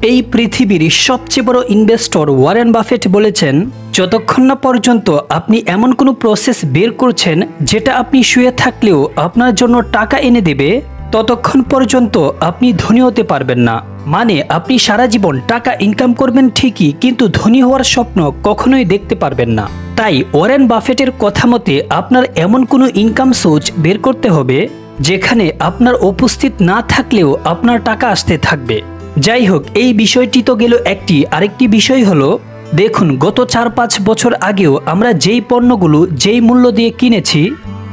এই পৃথিবীর সবচেয়ে বড় ইনভেস্টর ওয়ারেন বাফেট বলেছেন, যতক্ষণ না পর্যন্ত আপনি এমন কোনো প্রসেস বের করছেন যেটা আপনি শুয়ে থাকলেও আপনার জন্য টাকা এনে দেবে, ততক্ষণ পর্যন্ত আপনি ধনী হতে পারবেন না। মানে আপনি সারা জীবন টাকা ইনকাম করবেন ঠিকই, কিন্তু ধনী হওয়ার স্বপ্ন কখনোই দেখতে পারবেন না। তাই ওয়ারেন বাফেটের কথা মতে আপনার এমন কোনো ইনকাম সোর্স বের করতে হবে যেখানে আপনার উপস্থিত না থাকলেও আপনার টাকা আসতে থাকবে। যাই হোক, এই বিষয়টি তো গেল আরেকটি বিষয় হলো, দেখুন গত 4-5 বছর আগেও আমরা যেই পণ্যগুলো যেই মূল্য দিয়ে কিনেছি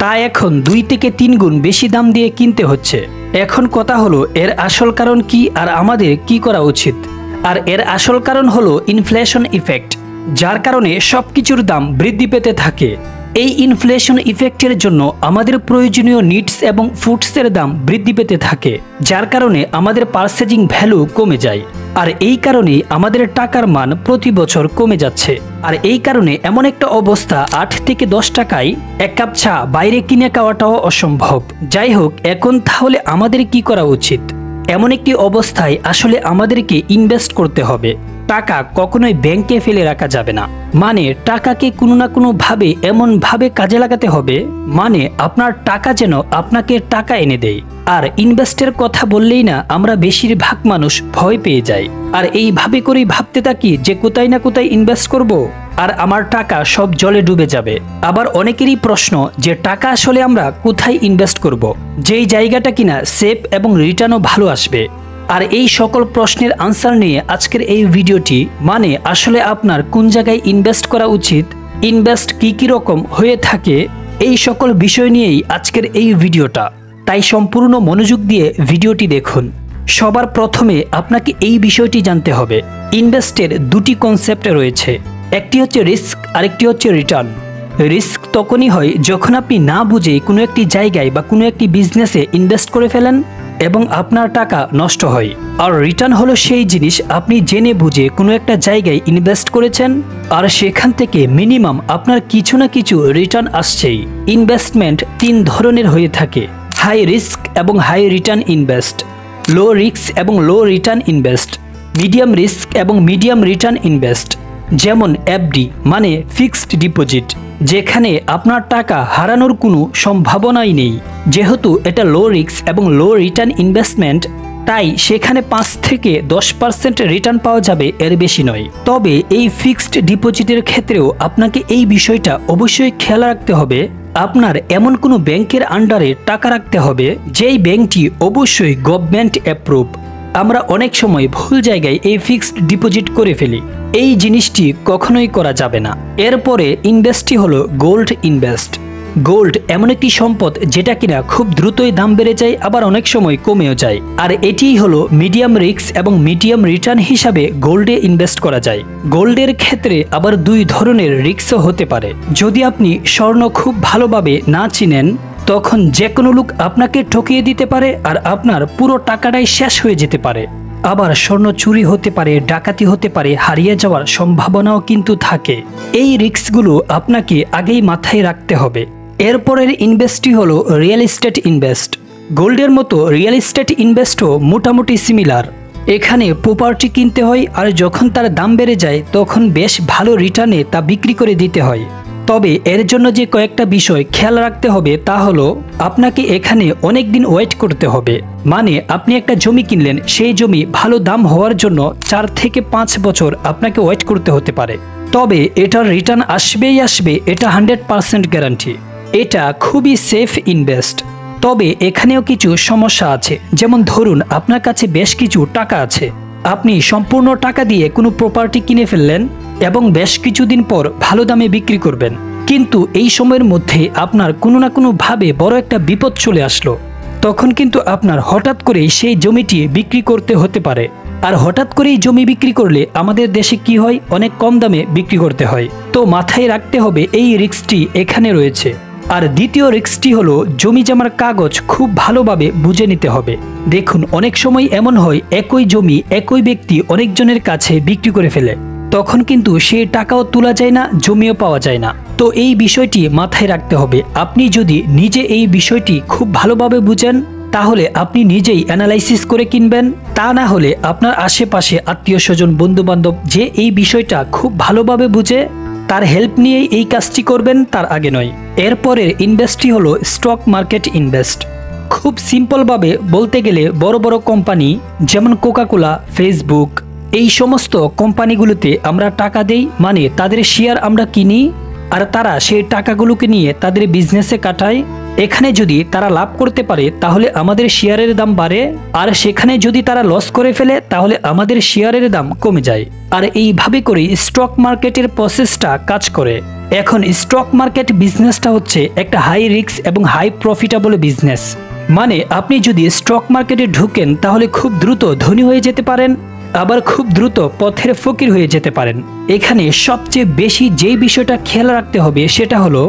তা এখন 2 থেকে 3 গুণ বেশি দাম দিয়ে কিনতে হচ্ছে। এখন কথা হলো এর আসল কারণ কি আর আমাদের কি করা উচিত। আর এর আসল কারণ হলো ইনফ্লেশন ইফেক্ট, যার কারণে সবকিছুর দাম বৃদ্ধি পেতে থাকে। এই ইনফ্লেশন ইফেক্টের জন্য আমাদের প্রয়োজনীয় নিডস এবং ফুডসের দাম বৃদ্ধি পেতে থাকে, যার কারণে আমাদের পারচেজিং ভ্যালু কমে যায়। আর এই কারণেই আমাদের টাকার মান প্রতি বছর কমে যাচ্ছে। আর এই কারণে এমন একটা অবস্থা 8 থেকে 10 টাকায় 1 কাপ চা বাইরে কিনে খাওয়াটাও অসম্ভব। যাই হোক, এখন তাহলে আমাদের কি করা উচিত? এমন একটি অবস্থায় আসলে আমাদেরকে ইনভেস্ট করতে হবে। টাকা কখনোই ব্যাংকে ফেলে রাখা যাবে না। মানে টাকাকে কোনো না কোনো ভাবে এমন ভাবে কাজে লাগাতে হবে, মানে আপনার টাকা যেন আপনাকে টাকা এনে দেয়। আর ইনভেস্টের কথা বললেই না আমরা বেশিরভাগ মানুষ ভয় পেয়ে যাই, আর এইভাবে করেই ভাবতে থাকি যে কোথায় না কোথায় ইনভেস্ট করব আর আমার টাকা সব জলে ডুবে যাবে। আবার অনেকেরই প্রশ্ন যে টাকা আসলে আমরা কোথায় ইনভেস্ট করব, যেই জায়গাটা কিনা সেফ এবং রিটার্নও ভালো আসবে। আর এই সকল প্রশ্নের আনসার নিয়ে আজকের এই ভিডিওটি, মানে আসলে আপনার কোন জায়গায় ইনভেস্ট করা উচিত, ইনভেস্ট কি রকম হয়ে থাকে, এই সকল বিষয় নিয়েই আজকের এই ভিডিওটা। তাই সম্পূর্ণ মনোযোগ দিয়ে ভিডিওটি দেখুন। সবার প্রথমে আপনাকে এই বিষয়টি জানতে হবে, ইনভেস্টের 2টি কনসেপ্ট রয়েছে, একটি হচ্ছে রিস্ক, আরেকটি হচ্ছে রিটার্ন। রিস্ক তখনই হয় যখন আপনি না বুঝে কোনো একটি জায়গায় বা কোনো একটি বিজনেসে ইনভেস্ট করে ফেলেন এবং আপনার টাকা নষ্ট হয়। আর রিটার্ন হলো সেই জিনিস আপনি জেনে বুঝে কোনো একটা জায়গায় ইনভেস্ট করেছেন আর সেখান থেকে মিনিমাম আপনার কিছু না কিছু রিটার্ন আসছেই। ইনভেস্টমেন্ট 3 ধরনের হয়ে থাকে, হাই রিস্ক এবং high return invest, low risk এবং low return invest, medium risk এবং মিডিয়াম রিটার্ন ইনভেস্ট। যেমন এফডি মানে ফিক্সড ডিপোজিট, যেখানে আপনার টাকা হারানোর কোনো সম্ভাবনাই নেই। যেহেতু এটা লো রিস্ক এবং লো রিটার্ন ইনভেস্টমেন্ট, তাই সেখানে 5 থেকে 10% রিটার্ন পাওয়া যাবে, এর বেশি নয়। তবে এই ফিক্সড ডিপোজিটের ক্ষেত্রেও আপনাকে এই বিষয়টা অবশ্যই খেয়াল রাখতে হবে, আপনার এমন কোনো ব্যাংকের আন্ডারে টাকা রাখতে হবে যেই ব্যাংকটি অবশ্যই গভর্নমেন্ট অ্যাপ্রুভ। আমরা অনেক সময় ভুল জায়গায় এই ফিক্সড ডিপোজিট করে ফেলি, এই জিনিসটি কখনোই করা যাবে না। এরপরে ইনভেস্টটি হলো গোল্ড ইনভেস্ট। গোল্ড এমন একটি সম্পদ যেটা কিনা খুব দ্রুতই দাম বেড়ে যায়, আবার অনেক সময় কমেও যায়। আর এটিই হলো মিডিয়াম রিস্ক এবং মিডিয়াম রিটার্ন হিসাবে গোল্ডে ইনভেস্ট করা যায়। গোল্ডের ক্ষেত্রে আবার 2 ধরনের রিস্কও হতে পারে। যদি আপনি স্বর্ণ খুব ভালোভাবে না চিনেন, তখন যে কোনো লোক আপনাকে ঠকিয়ে দিতে পারে আর আপনার পুরো টাকাটাই শেষ হয়ে যেতে পারে। আবার স্বর্ণ চুরি হতে পারে, ডাকাতি হতে পারে, হারিয়ে যাওয়ার সম্ভাবনাও কিন্তু থাকে। এই রিস্কগুলো আপনাকে আগেই মাথায় রাখতে হবে। এরপরের ইনভেস্টটি হলো রিয়েল এস্টেট ইনভেস্ট। গোল্ডের মতো রিয়েল এস্টেট ইনভেস্টও মোটামুটি সিমিলার। এখানে প্রপার্টি কিনতে হয় আর যখন তার দাম বেড়ে যায় তখন বেশ ভালো রিটার্নে তা বিক্রি করে দিতে হয়। তবে এর জন্য যে কয়েকটা বিষয় খেয়াল রাখতে হবে তা হলো, আপনাকে এখানে অনেক দিন ওয়েট করতে হবে। মানে আপনি একটা জমি কিনলেন, সেই জমি ভালো দাম হওয়ার জন্য 4 থেকে 5 বছর আপনাকে ওয়েট করতে হতে পারে। তবে এটার রিটার্ন আসবেই আসবে, এটা 100% গ্যারান্টি। এটা খুবই সেফ ইনভেস্ট। তবে এখানেও কিছু সমস্যা আছে, যেমন ধরুন আপনার কাছে বেশ কিছু টাকা আছে, আপনি সম্পূর্ণ টাকা দিয়ে কোনো প্রপার্টি কিনে ফেললেন এবং বেশ কিছুদিন পর ভালো দামে বিক্রি করবেন, কিন্তু এই সময়ের মধ্যে আপনার কোনো না কোনো ভাবে বড় একটা বিপদ চলে আসলো, তখন কিন্তু আপনার হঠাৎ করেই সেই জমিটি বিক্রি করতে হতে পারে। আর হঠাৎ করেই জমি বিক্রি করলে আমাদের দেশে কি হয়, অনেক কম দামে বিক্রি করতে হয়। তো মাথায় রাখতে হবে এই রিস্কটি এখানে রয়েছে। আর দ্বিতীয় রিস্কটি হলো জমি জমার কাগজ খুব ভালোভাবে বুঝে নিতে হবে। দেখুন অনেক সময় এমন হয় একই জমি একই ব্যক্তি অনেকজনের কাছে বিক্রি করে ফেলে, তখন কিন্তু সেই টাকাও তোলা যায় না, জমিও পাওয়া যায় না। তো এই বিষয়টি মাথায় রাখতে হবে। আপনি যদি নিজে এই বিষয়টি খুব ভালোভাবে বুঝেন, তাহলে আপনি নিজেই অ্যানালাইসিস করে কিনবেন, তা না হলে আপনার আশেপাশে আত্মীয় স্বজন বন্ধু বান্ধব যে এই বিষয়টা খুব ভালোভাবে বুঝে তার হেল্প নিয়েই এই কাজটি করবেন, তার আগে নয়। এরপরের ইনভেস্টটি হলো স্টক মার্কেট ইনভেস্ট। খুব সিম্পলভাবে বলতে গেলে বড় বড় কোম্পানি যেমন কোকাকোলা, ফেসবুক, এই সমস্ত কোম্পানিগুলোতে আমরা টাকা দেই, মানে তাদের শেয়ার আমরা কিনি আর তারা সেই টাকাগুলোকে নিয়ে তাদের বিজনেসে কাটায়। এখানে যদি তারা লাভ করতে পারে তাহলে আমাদের শেয়ারের দাম বাড়ে, আর সেখানে যদি তারা লস করে ফেলে তাহলে আমাদের শেয়ারের দাম কমে যায়। আর এইভাবে করেই স্টক মার্কেটের প্রসেসটা কাজ করে। এখন স্টক মার্কেট বিজনেসটা হচ্ছে একটা হাই রিস্ক এবং হাই প্রফিটেবল বিজনেস। মানে আপনি যদি স্টক মার্কেটে ঢুকেন তাহলে খুব দ্রুত ধনী হয়ে যেতে পারেন, আবার খুব দ্রুত পথের ফকির হয়ে যেতে পারেন। এখানে সবচেয়ে বেশি যেই বিষয়টা খেয়াল রাখতে হবে সেটা হলো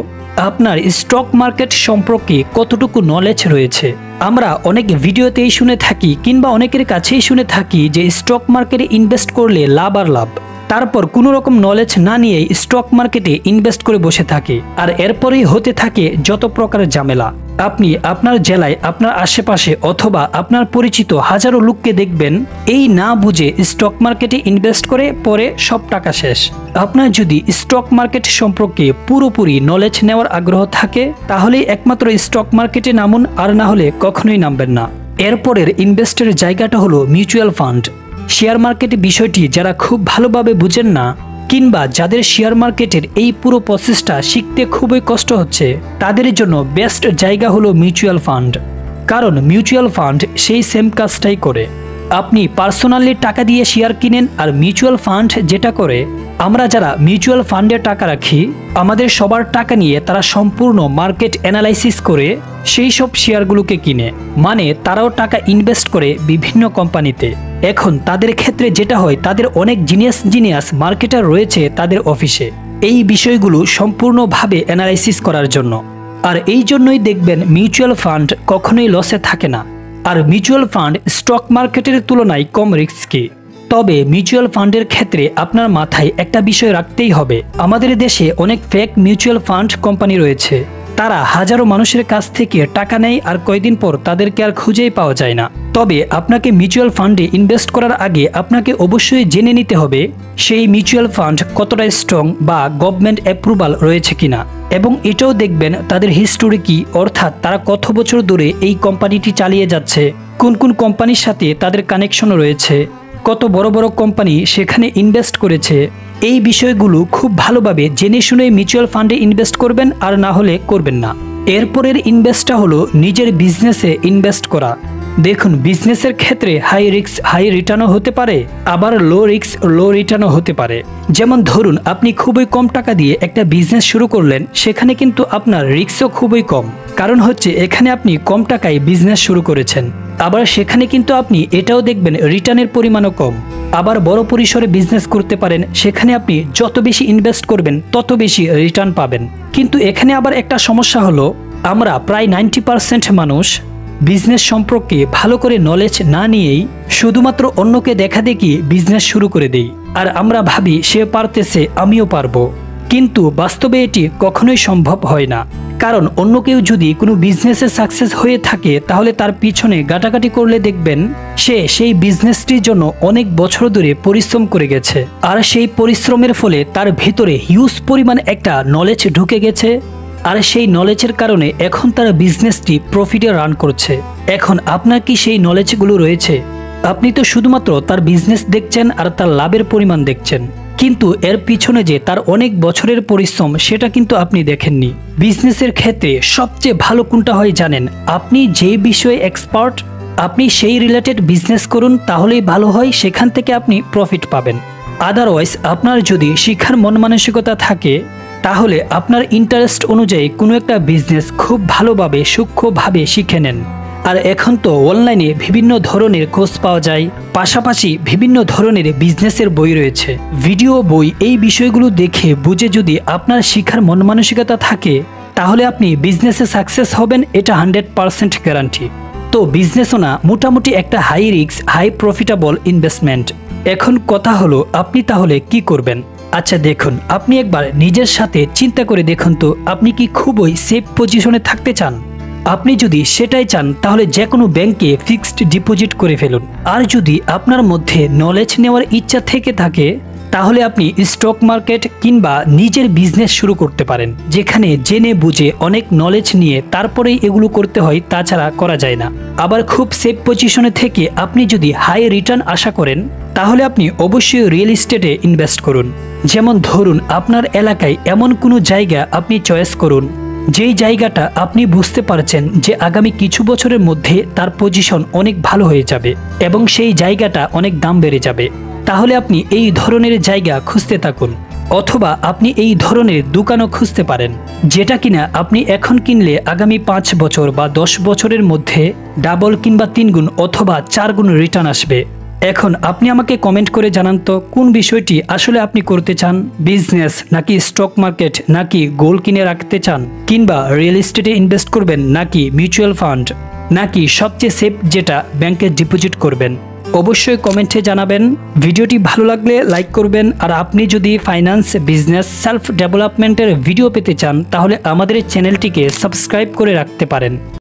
আপনার স্টক মার্কেট সম্পর্কে কতটুকু নলেজ রয়েছে। আমরা অনেক ভিডিওতেই শুনে থাকি কিংবা অনেকের কাছেই শুনে থাকি যে স্টক মার্কেটে ইনভেস্ট করলে লাভ আর লাভ, তারপর কোনো রকম নলেজ না নিয়ে স্টক মার্কেটে ইনভেস্ট করে বসে থাকে, আর এরপরেই হতে থাকে যত প্রকারের ঝামেলা। আপনি আপনার জেলায়, আপনার আশেপাশে অথবা আপনার পরিচিত হাজারো লোককে দেখবেন এই না বুঝে স্টক মার্কেটে ইনভেস্ট করে পরে সব টাকা শেষ। আপনার যদি স্টক মার্কেট সম্পর্কে পুরোপুরি নলেজ নেওয়ার আগ্রহ থাকে তাহলেই একমাত্র স্টক মার্কেটে নামুন, আর না হলে কখনোই নামবেন না। এরপরের ইনভেস্টের জায়গাটা হলো মিউচুয়াল ফান্ড। শেয়ার মার্কেট বিষয়টি যারা খুব ভালোভাবে বুঝেন না কিংবা যাদের শেয়ার মার্কেটের এই পুরো প্রসেসটা শিখতে খুবই কষ্ট হচ্ছে, তাদের জন্য বেস্ট জায়গা হলো মিউচুয়াল ফান্ড। কারণ মিউচুয়াল ফান্ড সেই সেম কাজটাই করে। আপনি পার্সোনালি টাকা দিয়ে শেয়ার কিনেন, আর মিউচুয়াল ফান্ড যেটা করে, আমরা যারা মিউচুয়াল ফান্ডে টাকা রাখি আমাদের সবার টাকা নিয়ে তারা সম্পূর্ণ মার্কেট অ্যানালাইসিস করে সেই সব শেয়ারগুলোকে কিনে, মানে তারাও টাকা ইনভেস্ট করে বিভিন্ন কোম্পানিতে। এখন তাদের ক্ষেত্রে যেটা হয়, তাদের অনেক জিনিয়াস মার্কেটার রয়েছে তাদের অফিসে এই বিষয়গুলো সম্পূর্ণভাবে অ্যানালাইসিস করার জন্য। আর এই জন্যই দেখবেন মিউচুয়াল ফান্ড কখনোই লসে থাকে না। আর মিউচুয়াল ফান্ড স্টক মার্কেটের তুলনায় কম রিস্কি। তবে মিউচুয়াল ফান্ডের ক্ষেত্রে আপনার মাথায় একটা বিষয় রাখতেই হবে, আমাদের দেশে অনেক ফেক মিউচুয়াল ফান্ড কোম্পানি রয়েছে। তারা হাজারো মানুষের কাছ থেকে টাকা নেয় আর কয়েকদিন পর তাদেরকে আর খুঁজেই পাওয়া যায় না। তবে আপনাকে মিউচুয়াল ফান্ডে ইনভেস্ট করার আগে আপনাকে অবশ্যই জেনে নিতে হবে সেই মিউচুয়াল ফান্ড কতটা স্ট্রং বা গভর্নমেন্ট অ্যাপ্রুভাল রয়েছে কিনা, এবং এটাও দেখবেন তাদের হিস্টোরি কি, অর্থাৎ তারা কত বছর ধরে এই কোম্পানিটি চালিয়ে যাচ্ছে, কোন কোন কোম্পানির সাথে তাদের কানেকশন রয়েছে, কত বড় বড় কোম্পানি সেখানে ইনভেস্ট করেছে। এই বিষয়গুলো খুব ভালোভাবে জেনে শুনে মিউচুয়াল ফান্ডে ইনভেস্ট করবেন, আর না হলে করবেন না। এরপরের ইনভেস্টটা হলো নিজের বিজনেসে ইনভেস্ট করা। দেখুন, বিজনেসের ক্ষেত্রে হাই রিস্ক হাই রিটার্নও হতে পারে, আবার লো রিস্ক লো রিটার্নও হতে পারে। যেমন ধরুন আপনি খুবই কম টাকা দিয়ে একটা বিজনেস শুরু করলেন, সেখানে কিন্তু আপনার রিস্কও খুবই কম, কারণ হচ্ছে এখানে আপনি কম টাকায় বিজনেস শুরু করেছেন। আবার সেখানে কিন্তু আপনি এটাও দেখবেন রিটার্নের পরিমাণও কম। আবার বড় পরিসরে বিজনেস করতে পারেন, সেখানে আপনি যত বেশি ইনভেস্ট করবেন তত বেশি রিটার্ন পাবেন। কিন্তু এখানে আবার একটা সমস্যা হলো, আমরা প্রায় 90% মানুষ বিজনেস সম্পর্কে ভালো করে নলেজ না নিয়েই শুধুমাত্র অন্যকে দেখা দেখি বিজনেস শুরু করে দেই, আর আমরা ভাবি সে পারতেছে আমিও পারবো। কিন্তু বাস্তবে এটি কখনোই সম্ভব হয় না। কারণ অন্য কেউ যদি কোনো বিজনেসে সাকসেস হয়ে থাকে তাহলে তার পিছনে গাটাগাটি করলে দেখবেন সে সেই বিজনেসটির জন্য অনেক বছর ধরে পরিশ্রম করে গেছে, আর সেই পরিশ্রমের ফলে তার ভেতরে হিউজ পরিমাণ একটা নলেজ ঢুকে গেছে, আর সেই নলেজের কারণে এখন তার বিজনেসটি প্রফিটে রান করছে। এখন আপনার কি সেই নলেজগুলো রয়েছে? আপনি তো শুধুমাত্র তার বিজনেস দেখছেন আর তার লাভের পরিমাণ দেখছেন, কিন্তু এর পিছনে যে তার অনেক বছরের পরিশ্রম সেটা কিন্তু আপনি দেখেননি। বিজনেসের ক্ষেত্রে সবচেয়ে ভালো কোনটা হয় জানেন? আপনি যে বিষয়ে এক্সপার্ট আপনি সেই রিলেটেড বিজনেস করুন, তাহলেই ভালো হয়, সেখান থেকে আপনি প্রফিট পাবেন। আদারওয়াইজ আপনার যদি শিক্ষার মন মানসিকতা থাকে তাহলে আপনার ইন্টারেস্ট অনুযায়ী কোনো একটা বিজনেস খুব ভালোভাবে সূক্ষ্মভাবে শিখে নেন। আর এখন তো অনলাইনে বিভিন্ন ধরনের কোর্স পাওয়া যায়, পাশাপাশি বিভিন্ন ধরনের বিজনেসের বই রয়েছে, ভিডিও বই। এই বিষয়গুলো দেখে বুঝে যদি আপনার শিক্ষার মন মানসিকতা থাকে তাহলে আপনি বিজনেসে সাকসেস হবেন, এটা 100% গ্যারান্টি। তো বিজনেসও না, মোটামুটি একটা high risk high profitable investment. এখন কথা হলো আপনি তাহলে কি করবেন? আচ্ছা দেখুন, আপনি একবার নিজের সাথে চিন্তা করে দেখুন তো, আপনি কি খুবই সেফ পজিশনে থাকতে চান, আপনি যদি সেটাই চান তাহলে যে কোনো ব্যাংকে ফিক্সড ডিপোজিট করে ফেলুন। আর যদি আপনার মধ্যে নলেজ নেওয়ার ইচ্ছা থেকে থাকে তাহলে আপনি স্টক মার্কেট কিংবা নিজের বিজনেস শুরু করতে পারেন, যেখানে জেনে বুঝে অনেক নলেজ নিয়ে তারপরেই এগুলো করতে হয়, তাছাড়া করা যায় না। আবার খুব সেফ পজিশনে থেকে আপনি যদি হাই রিটার্ন আশা করেন তাহলে আপনি অবশ্যই রিয়েল এস্টেটে ইনভেস্ট করুন। যেমন ধরুন আপনার এলাকায় এমন কোনো জায়গা আপনি চয়েস করুন যেই জায়গাটা আপনি বুঝতে পারছেন যে আগামী কিছু বছরের মধ্যে তার পজিশন অনেক ভালো হয়ে যাবে এবং সেই জায়গাটা অনেক দাম বেড়ে যাবে। তাহলে আপনি এই ধরনের জায়গা খুঁজতে থাকুন, অথবা আপনি এই ধরনের দোকানও খুঁজতে পারেন যেটা কিনা আপনি এখন কিনলে আগামী 5 বছর বা 10 বছরের মধ্যে ডাবল কিংবা 3 গুণ অথবা 4 গুণ রিটার্ন আসবে। এখন আপনি আমাকে কমেন্ট করে জানান তো কোন বিষয়টি আসলে আপনি করতে চান, বিজনেস নাকি স্টক মার্কেট নাকি গোল্ড কিনে রাখতে চান, কিংবা রিয়েল এস্টেটে ইনভেস্ট করবেন নাকি মিউচুয়াল ফান্ড, নাকি সবচেয়ে সেফ যেটা ব্যাংকে ডিপোজিট করবেন। অবশ্যই কমেন্টে জানাবেন। ভিডিওটি ভালো লাগলে লাইক করবেন। আর আপনি যদি ফাইন্যান্স, বিজনেস, সেলফ ডেভেলপমেন্টের ভিডিও পেতে চান তাহলে আমাদের চ্যানেলটিকে সাবস্ক্রাইব করে রাখতে পারেন।